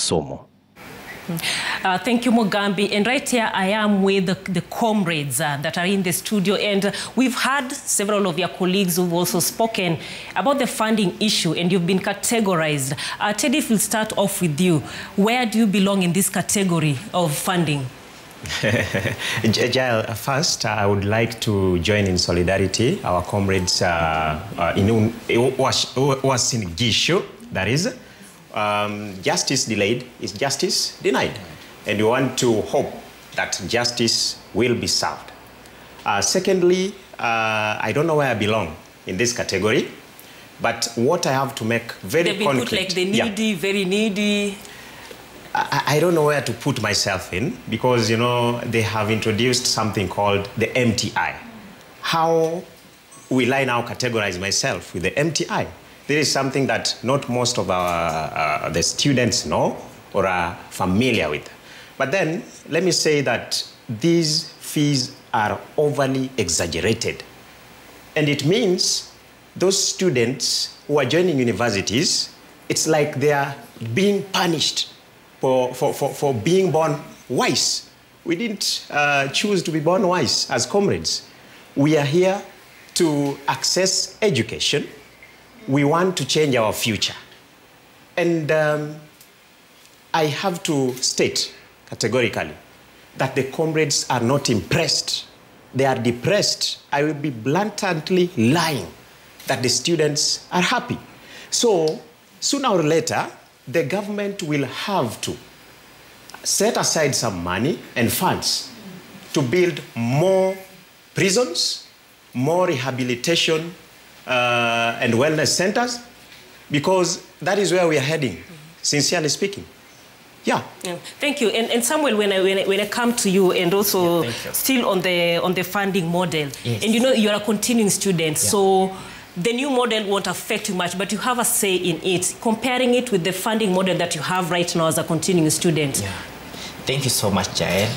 somo. Thank you, Mugambi. And right here I am with the comrades that are in the studio, and we've had several of your colleagues who've also spoken about the funding issue, and you've been categorized. Teddy, if we'll start off with you, where do you belong in this category of funding? Jael, first, I would like to join in solidarity our comrades in Gishu, that is. Justice delayed is justice denied. And we want to hope that justice will be served. Secondly, I don't know where I belong in this category, but what I have to make very concrete. Put like the needy, very needy. I don't know where to put myself in because, you know, they have introduced something called the MTI. How will I now categorize myself with the MTI? This is something that not most of the students know or are familiar with. But then, let me say that these fees are overly exaggerated. And it means those students who are joining universities, it's like they are being punished for being born wise. We didn't choose to be born wise as comrades. We are here to access education. We want to change our future. And I have to state categorically that the comrades are not impressed. They are depressed. I will be blatantly lying that the students are happy. So sooner or later, the government will have to set aside some money and funds to build more prisons, more rehabilitation and wellness centers, because that is where we are heading, sincerely speaking. Yeah. Thank you. And Samuel, when I come to you, and also still on the funding model, and you know you're a continuing student, so the new model won't affect you much, but you have a say in it. Comparing it with the funding model that you have right now as a continuing student. Yeah. Thank you so much, Jael.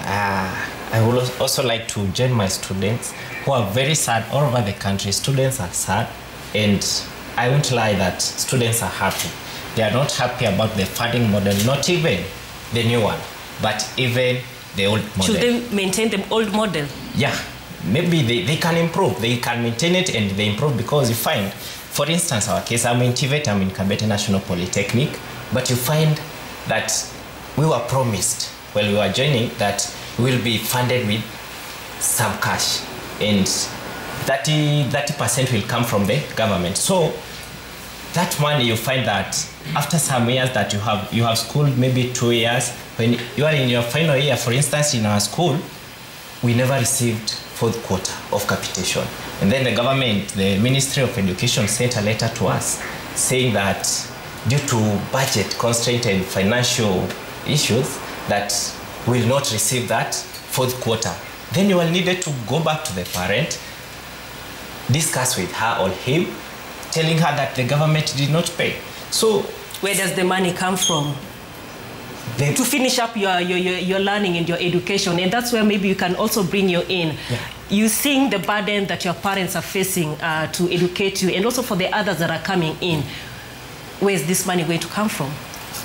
I would also like to join my students who are very sad all over the country. Students are sad, and I won't lie that students are happy. They are not happy about the funding model, not even the new one, but even the old model. Should they maintain the old model? Yeah, maybe they can improve. They can maintain it and they improve, because you find, for instance, our case, I'm in TVET, I'm in Kabete National Polytechnic, but you find that we were promised while we were joining that we will be funded with some cash, and 30% will come from the government. So that money, you find that after some years that you have schooled, maybe 2 years, when you are in your final year, for instance, in our school, we never received fourth quarter of capitation. And then the government, the Ministry of Education, sent a letter to us saying that due to budget constraint and financial issues, that we will not receive that fourth quarter. Then you will need to go back to the parent, discuss with her or him, telling her that the government did not pay. So where does the money come from? To finish up your learning and your education, and that's where maybe you can also bring you in. Yeah. You seeing the burden that your parents are facing to educate you, and also for the others that are coming in. Where is this money going to come from?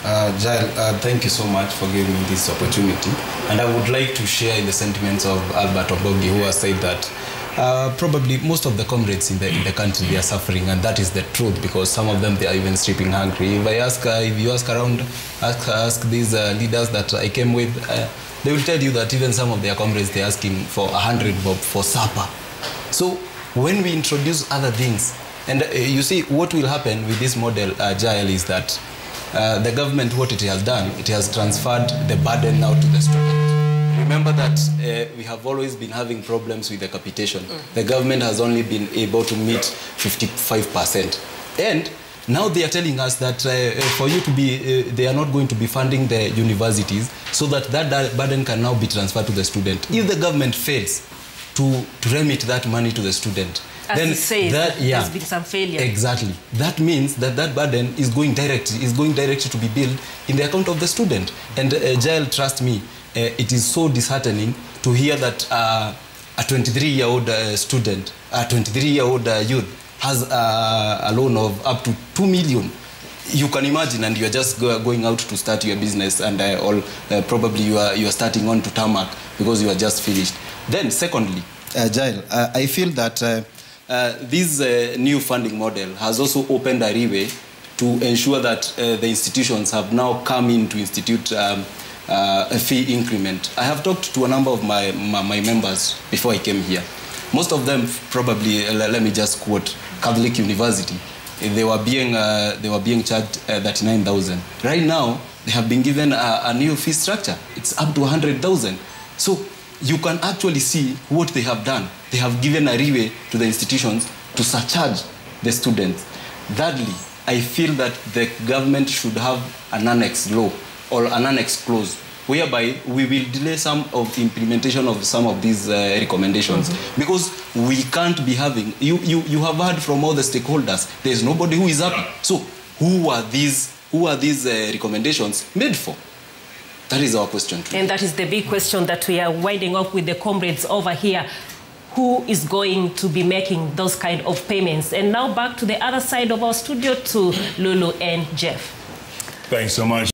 Jael, thank you so much for giving me this opportunity. And I would like to share in the sentiments of Albert Obogi, who has said that probably most of the comrades in the country, they are suffering, and that is the truth, because some of them, they are even sleeping hungry. If you ask around, ask these leaders that I came with, they will tell you that even some of their comrades, they're asking for 100 bob for supper. So when we introduce other things, and you see what will happen with this model, Jael, is that the government, what it has done, it has transferred the burden now to the student. Remember that we have always been having problems with the capitation. The government has only been able to meet 55%. And now they are telling us that for you to be, they are not going to be funding the universities, so that burden can now be transferred to the student. If the government fails to remit that money to the student, as then you say, there's been some failure. Exactly. That means that burden is going directly to be billed in the account of the student. And Jael, trust me, it is so disheartening to hear that a 23-year-old student, a 23-year-old youth has a loan of up to 2 million. you can imagine, and you are just going out to start your business, and probably you are starting on to tarmac because you are just finished. Then secondly, Giles, I feel that this new funding model has also opened a leeway to ensure that the institutions have now come in to institute a fee increment. I have talked to a number of my members before I came here. Most of them, probably, let me just quote, Catholic University, they were being charged 39,000. Right now, they have been given a new fee structure. It's up to 100,000. So you can actually see what they have done. They have given a leeway to the institutions to surcharge the students. Thirdly, I feel that the government should have an annex law or an annex clause whereby we will delay some of the implementation of some of these recommendations, because we can't be having, you have heard from all the stakeholders, there's nobody who is happy. So who are these recommendations made for? That is our question too. And that is the big question that we are winding up with the comrades over here. Who is going to be making those kind of payments? And now back to the other side of our studio to Lulu and Jeff. Thanks so much.